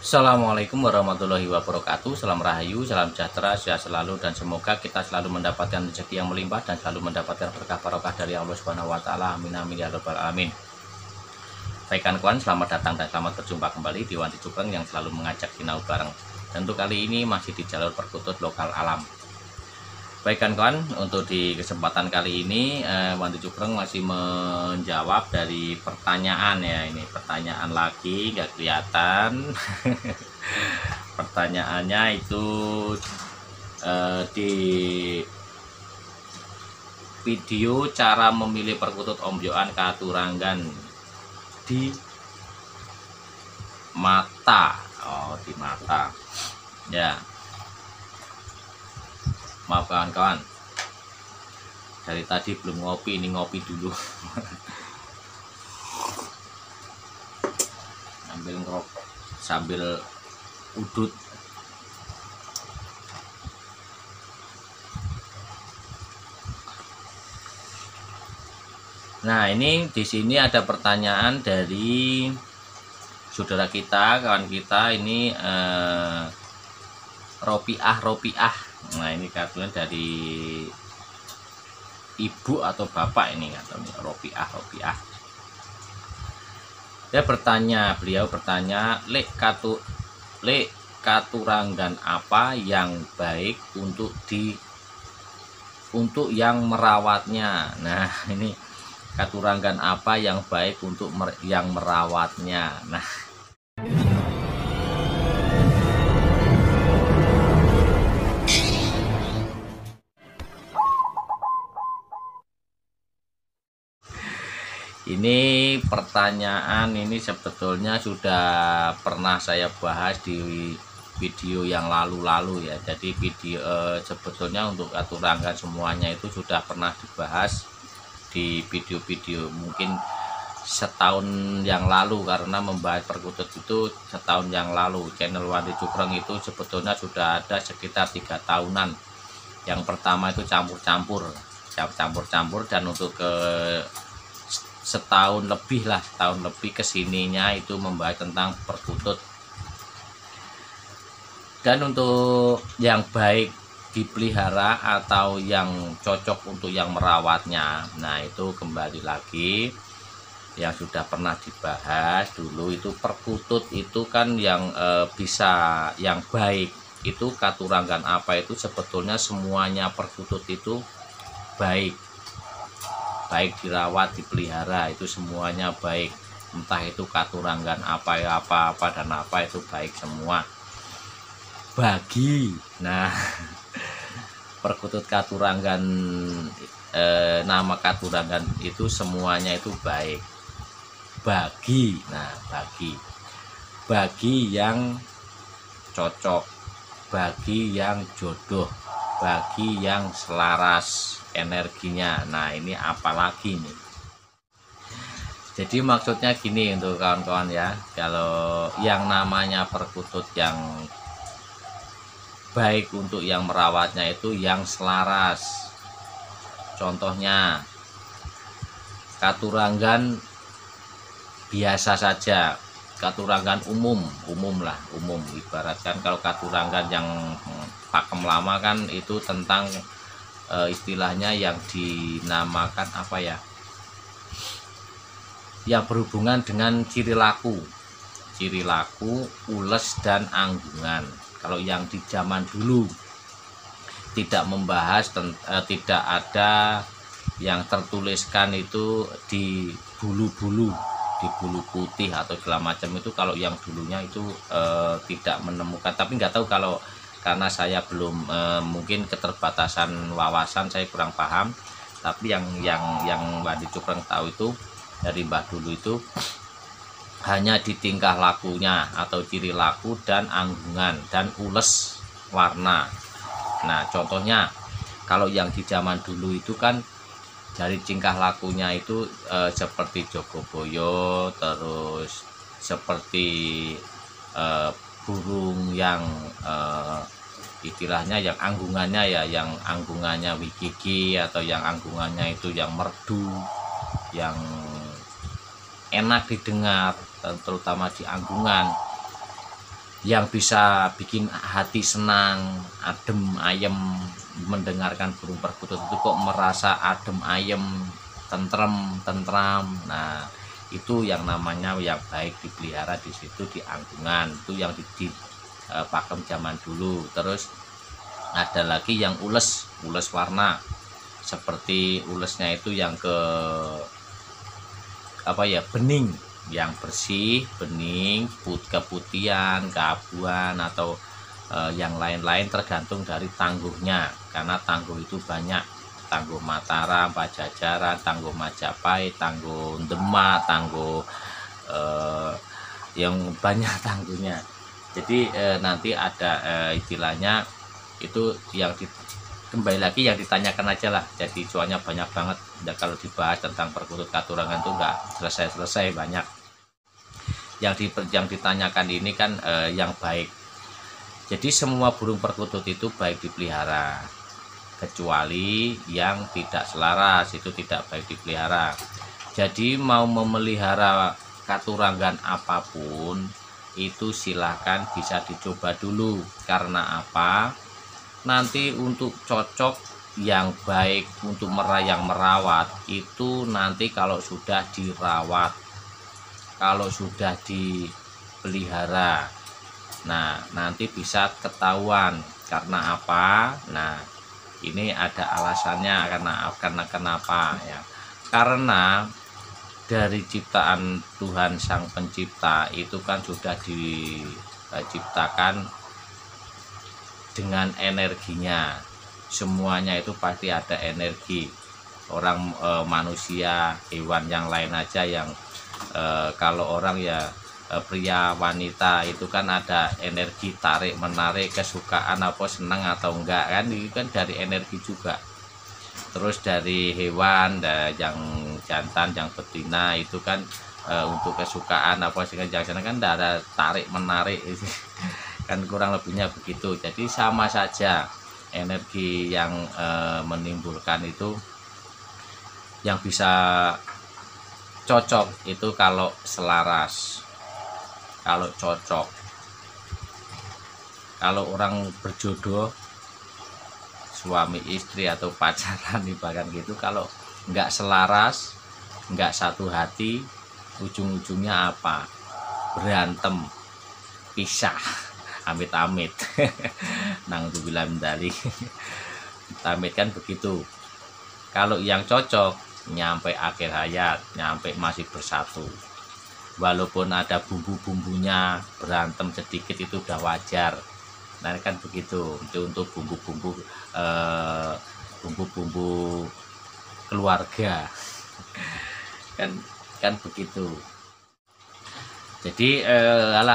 Assalamualaikum warahmatullahi wabarakatuh. Salam rahayu, salam sejahtera, sehat selalu, dan semoga kita selalu mendapatkan rezeki yang melimpah dan selalu mendapatkan berkah barokah dari Allah Subhanahu wa taala. Amin amin ya rabbal alamin. Baik kawan, selamat datang dan selamat berjumpa kembali di Wanti Cupreng yang selalu mengajak sinau bareng. Tentu kali ini masih di jalur perkutut lokal alam. Baik kawan, untuk di kesempatan kali ini Wanti Cupreng masih menjawab dari pertanyaan ya. Ini pertanyaan lagi, nggak kelihatan. Pertanyaannya itu di video cara memilih perkutut ombyokan katuranggan di mata. Oh, di mata ya. Maaf kawan-kawan, dari tadi belum ngopi, ini ngopi dulu. Sambil ngerokok, sambil udut. Nah, ini di sini ada pertanyaan dari saudara kita, kawan kita ini Ropiah. Nah, ini kartunya dari ibu atau bapak ini atau Ropiah. Beliau bertanya, lek katuranggan apa yang baik untuk yang merawatnya. Nah, ini katuranggan apa yang baik untuk yang merawatnya. Nah, ini pertanyaan ini sebetulnya sudah pernah saya bahas di video yang lalu ya. Jadi video sebetulnya untuk katuranggan semuanya itu sudah pernah dibahas di video-video mungkin setahun yang lalu, karena membahas perkutut itu setahun yang lalu. Channel Wanti Cupreng itu sebetulnya sudah ada sekitar 3 tahunan. Yang pertama itu campur-campur, dan untuk ke setahun lebih kesininya itu membahas tentang perkutut. Dan untuk yang baik dipelihara atau yang cocok untuk yang merawatnya, nah itu kembali lagi yang sudah pernah dibahas dulu. Itu perkutut itu kan yang bisa yang baik itu katuranggan apa itu sebetulnya semuanya perkutut itu baik dirawat, dipelihara itu semuanya baik. Entah itu katuranggan apa dan apa itu baik semua. Nah, perkutut katuranggan nama katuranggan itu semuanya itu baik. Bagi yang cocok, bagi yang jodoh, bagi yang selaras energinya. Nah, ini apalagi nih. Jadi maksudnya gini untuk kawan-kawan ya, kalau yang namanya perkutut yang baik untuk yang merawatnya itu yang selaras. Contohnya katuranggan biasa saja, katuranggan umum ibaratkan. Kalau katuranggan yang pakem lama kan itu tentang istilahnya yang dinamakan apa ya, yang berhubungan dengan ciri laku, ules dan anggungan. Kalau yang di zaman dulu tidak membahas tidak ada yang tertuliskan itu di bulu putih atau segala macam itu. Kalau yang dulunya itu tidak menemukan, tapi nggak tahu kalau karena saya belum mungkin keterbatasan wawasan, saya kurang paham. Tapi yang Wanti Cupreng tahu itu dari mbah dulu itu hanya di tingkah lakunya atau ciri laku dan anggungan dan ules warna. Nah, contohnya kalau yang di zaman dulu itu kan dari tingkah lakunya itu seperti Jogoboyo, terus seperti burung yang istilahnya yang anggungannya ya, yang anggungannya wigigi atau yang anggungannya itu yang merdu, yang enak didengar, terutama di anggungan. yang bisa bikin hati senang, adem ayem mendengarkan burung perkutut itu kok merasa adem ayem, tentram. Nah, itu yang namanya yang baik dipelihara di situ di anggungan. Itu yang di pakem zaman dulu. Terus ada lagi yang ules warna, seperti ulesnya itu yang bening, yang bersih, bening, keputihan, keabuan, atau yang lain-lain tergantung dari tangguhnya, karena tangguh itu banyak, tangguh Mataram, Pajajaran, tangguh Majapahit, tangguh Demak, tangguh yang banyak tangguhnya. Jadi nanti ada istilahnya itu yang kembali lagi yang ditanyakan aja lah, jadi soalnya banyak banget. Dan kalau dibahas tentang perkutut Katurangan itu nggak selesai banyak. Yang ditanyakan ini kan yang baik. Jadi semua burung perkutut itu baik dipelihara, kecuali yang tidak selaras itu tidak baik dipelihara. Jadi mau memelihara Katurangan apapun itu silahkan bisa dicoba dulu. Karena apa? Nanti untuk cocok yang baik untuk merawat itu nanti kalau sudah dirawat, kalau sudah dipelihara, nah nanti bisa ketahuan. Karena apa? Nah, ini ada alasannya, karena kenapa ya? Karena dari ciptaan Tuhan Sang Pencipta itu kan sudah diciptakan dengan energinya. Semuanya itu pasti ada energi. Orang manusia, hewan yang lain aja yang kalau orang ya pria wanita itu kan ada energi tarik menarik, kesukaan apa senang atau enggak kan, itu kan dari energi juga. Terus dari hewan yang jantan, yang betina itu kan untuk kesukaan apa sih yang senang kan ada tarik menarik kan, kurang lebihnya begitu. Jadi sama saja energi yang menimbulkan itu yang bisa cocok itu kalau selaras, kalau cocok. Kalau orang berjodoh, suami istri atau pacaran bahkan gitu, kalau nggak selaras, nggak satu hati, ujung-ujungnya apa? Berantem, pisah, amit-amit. Nangzubillah min dzalik. Amit kan begitu. Kalau yang cocok nyampe akhir hayat, nyampe masih bersatu. Walaupun ada bumbu-bumbunya, berantem sedikit itu udah wajar. Nah kan begitu. Itu untuk bumbu-bumbu keluarga. kan begitu. Jadi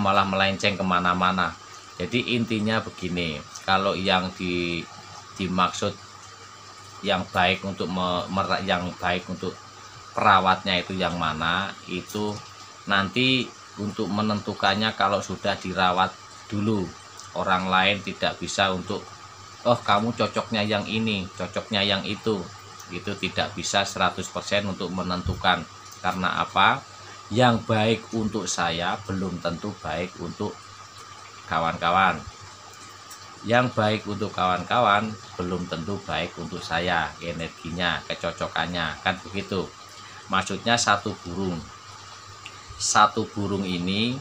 malah melenceng kemana-mana. Jadi intinya begini, kalau yang dimaksud yang baik untuk perawatnya itu yang mana, itu nanti untuk menentukannya kalau sudah dirawat dulu. Orang lain tidak bisa untuk kamu cocoknya yang ini, cocoknya yang itu tidak bisa 100% untuk menentukan. Karena apa? Yang baik untuk saya belum tentu baik untuk kawan-kawan. Yang baik untuk kawan-kawan belum tentu baik untuk saya, energinya, kecocokannya, kan begitu. Maksudnya satu burung ini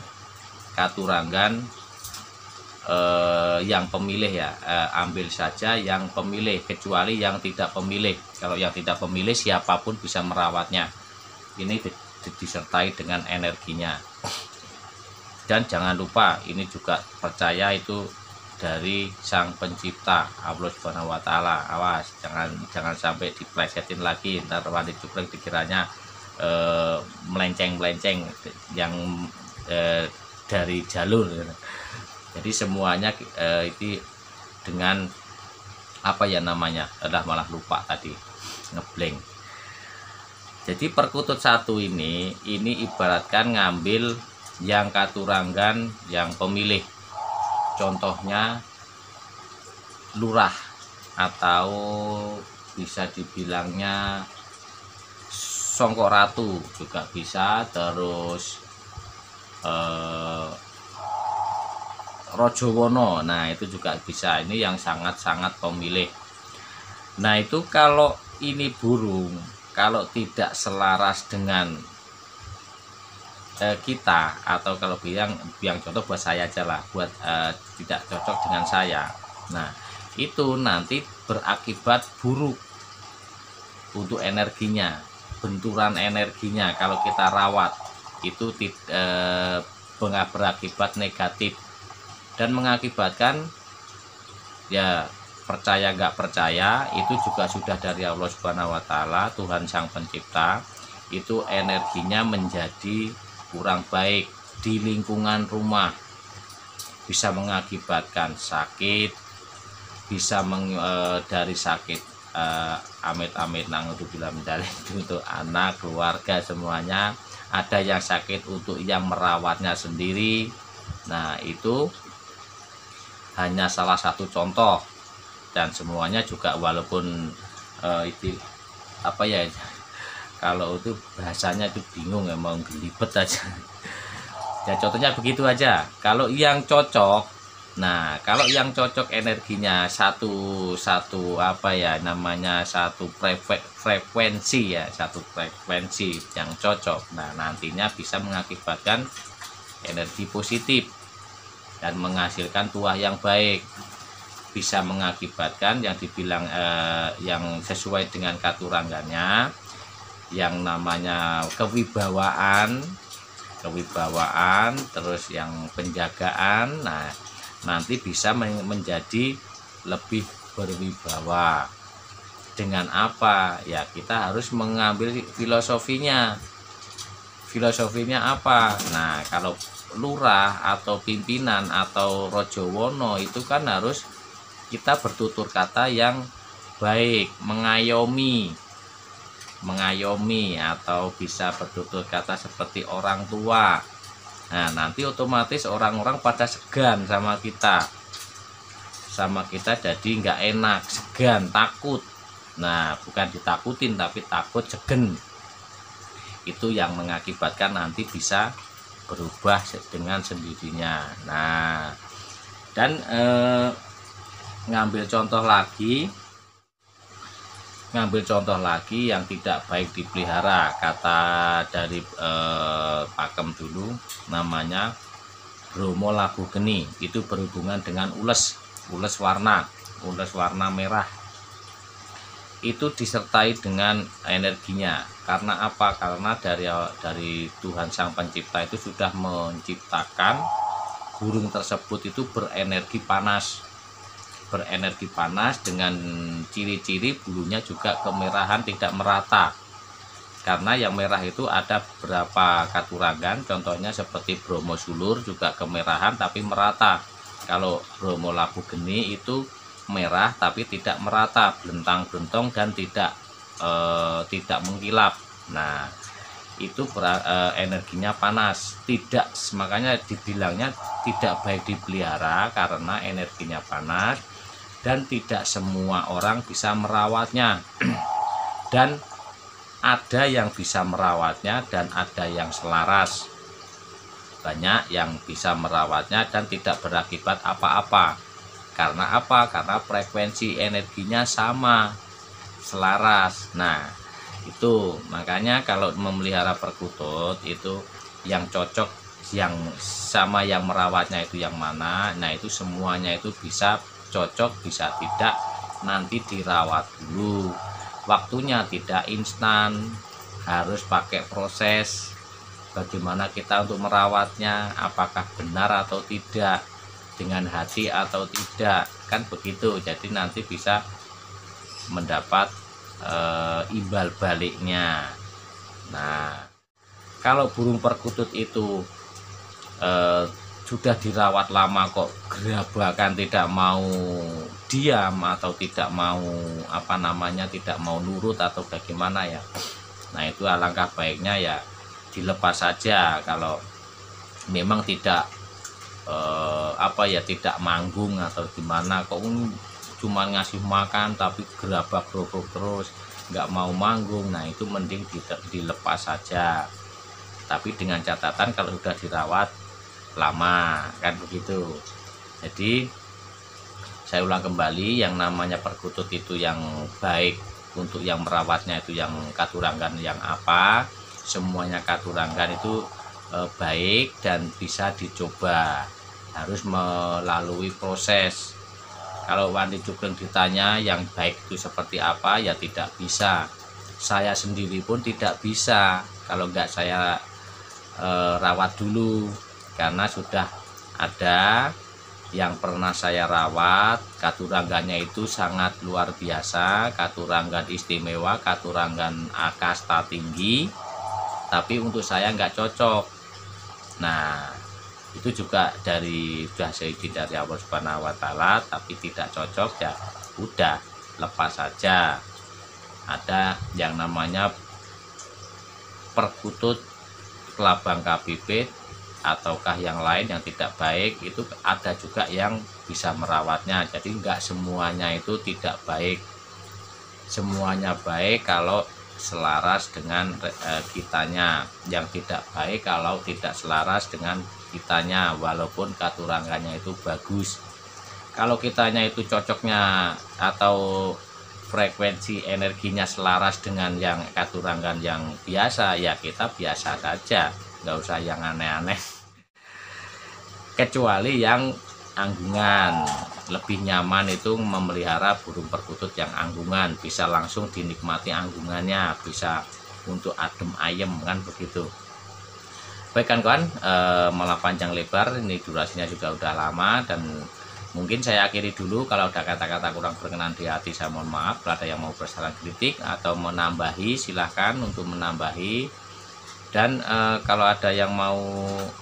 Katurangan yang pemilih ya, ambil saja yang pemilih, kecuali yang tidak pemilih. Kalau yang tidak pemilih siapapun bisa merawatnya. Ini disertai dengan energinya. Dan jangan lupa ini juga percaya itu dari Sang Pencipta Allah Subhanahu wa taala. Awas jangan sampai diplesetin lagi, ntar Wali Jubreng dikiranya melenceng yang dari jalur. Jadi semuanya itu dengan malah lupa tadi, ngeblank. Jadi perkutut satu ini ibaratkan ngambil yang Katurangan yang pemilih. Contohnya lurah, atau bisa dibilangnya songkok ratu juga bisa. Terus Rojowono. Nah itu juga bisa, ini yang sangat-sangat pemilih. Nah itu kalau ini burung kalau tidak selaras dengan kita, atau kalau biang contoh buat saya aja lah, buat tidak cocok dengan saya, nah itu nanti berakibat buruk untuk energinya, benturan energinya kalau kita rawat itu berakibat negatif dan mengakibatkan, ya percaya nggak percaya, itu juga sudah dari Allah Subhanahu wa Ta'ala, Tuhan Sang Pencipta, itu energinya menjadi kurang baik di lingkungan rumah, bisa mengakibatkan sakit, bisa dari sakit amit-amit nangudzubillah itu untuk anak, keluarga, semuanya. Ada yang sakit untuk yang merawatnya sendiri. Nah itu hanya salah satu contoh, dan semuanya juga walaupun itu apa ya, kalau itu bahasanya itu bingung ya, mau gelibet aja. Ya contohnya begitu aja. Kalau yang cocok, nah kalau yang cocok energinya satu apa ya namanya, satu frekuensi ya, satu frekuensi yang cocok. Nah nantinya bisa mengakibatkan energi positif dan menghasilkan tuah yang baik, bisa mengakibatkan yang dibilang yang sesuai dengan katurangannya, yang namanya kewibawaan, terus yang penjagaan. Nah nanti bisa menjadi lebih berwibawa. Dengan apa ya, kita harus mengambil filosofinya apa. Nah kalau lurah atau pimpinan atau rojowono itu kan harus kita bertutur kata yang baik, mengayomi atau bisa bertutur kata seperti orang tua. Nah nanti otomatis orang-orang pada segan sama kita, jadi nggak enak, segan, takut. Nah bukan ditakutin tapi takut, segen. Itu yang mengakibatkan nanti bisa berubah dengan sendirinya. Nah dan ngambil contoh lagi yang tidak baik dipelihara, kata dari pakem dulu, namanya Bromo Labu Geni. Itu berhubungan dengan ules warna merah. Itu disertai dengan energinya. Karena apa? Karena dari Tuhan Sang Pencipta itu sudah menciptakan burung tersebut itu berenergi panas dengan ciri-ciri bulunya juga kemerahan, tidak merata. Karena yang merah itu ada beberapa katurangan, contohnya seperti Bromo Sulur juga kemerahan tapi merata. Kalau Bromo Labu Geni itu merah tapi tidak merata, belentang-belentong dan tidak mengkilap. Nah itu energinya panas, makanya dibilangnya tidak baik dipelihara karena energinya panas dan tidak semua orang bisa merawatnya. Dan ada yang bisa merawatnya dan ada yang selaras. Banyak yang bisa merawatnya dan tidak berakibat apa-apa. Karena apa? Karena frekuensi energinya sama, selaras. Nah itu makanya kalau memelihara perkutut itu yang cocok, yang sama yang merawatnya itu yang mana. Nah itu semuanya itu bisa cocok, bisa tidak, nanti dirawat dulu, waktunya tidak instan, harus pakai proses bagaimana kita untuk merawatnya, apakah benar atau tidak, dengan hati atau tidak, kan begitu. Jadi nanti bisa mendapat imbal baliknya. Nah kalau burung perkutut itu sudah dirawat lama kok gerabakan, tidak mau diam atau tidak mau tidak mau nurut atau bagaimana ya, nah itu alangkah baiknya ya dilepas saja. Kalau memang tidak tidak manggung atau gimana, kok cuma ngasih makan tapi gerabak-gerobok terus nggak mau manggung, nah itu mending dilepas saja. Tapi dengan catatan kalau sudah dirawat lama, kan begitu. Jadi saya ulang kembali, yang namanya perkutut itu yang baik untuk yang merawatnya itu yang katuranggan yang apa, semuanya katuranggan itu baik dan bisa dicoba, harus melalui proses. Kalau Wandi Sugeng ditanya yang baik itu seperti apa, ya tidak bisa. Saya sendiri pun tidak bisa kalau nggak saya rawat dulu, karena sudah ada yang pernah saya rawat, katuranggannya itu sangat luar biasa, katuranggan istimewa, katuranggan kasta tinggi, tapi untuk saya nggak cocok. Nah, itu juga sudah saya dari Allah Subhanahu wa Ta'ala, tapi tidak cocok, ya udah lepas saja. Ada yang namanya perkutut kelabang kabibit ataukah yang lain yang tidak baik, itu ada juga yang bisa merawatnya. Jadi enggak semuanya itu tidak baik, semuanya baik kalau selaras dengan kitanya, yang tidak baik kalau tidak selaras dengan kitanya, walaupun katuranggannya itu bagus. Kalau kitanya itu cocoknya atau frekuensi energinya selaras dengan yang katuranggan yang biasa, ya kita biasa saja, nggak usah yang aneh-aneh. Kecuali yang anggungan, lebih nyaman itu memelihara burung perkutut yang anggungan, bisa langsung dinikmati anggungannya, bisa untuk adem ayem kan begitu. Baik kan kawan, malah panjang lebar, ini durasinya juga udah lama, dan mungkin saya akhiri dulu. Kalau ada kata-kata kurang berkenan di hati, saya mohon maaf. Kalau ada yang mau bersaran kritik atau menambahi, silahkan untuk menambahi. Dan kalau ada yang mau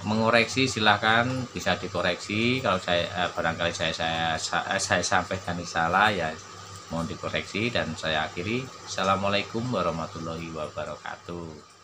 mengoreksi, silahkan bisa dikoreksi. Kalau saya barangkali saya sampaikan salah, ya mohon dikoreksi. Dan saya akhiri. Assalamualaikum warahmatullahi wabarakatuh.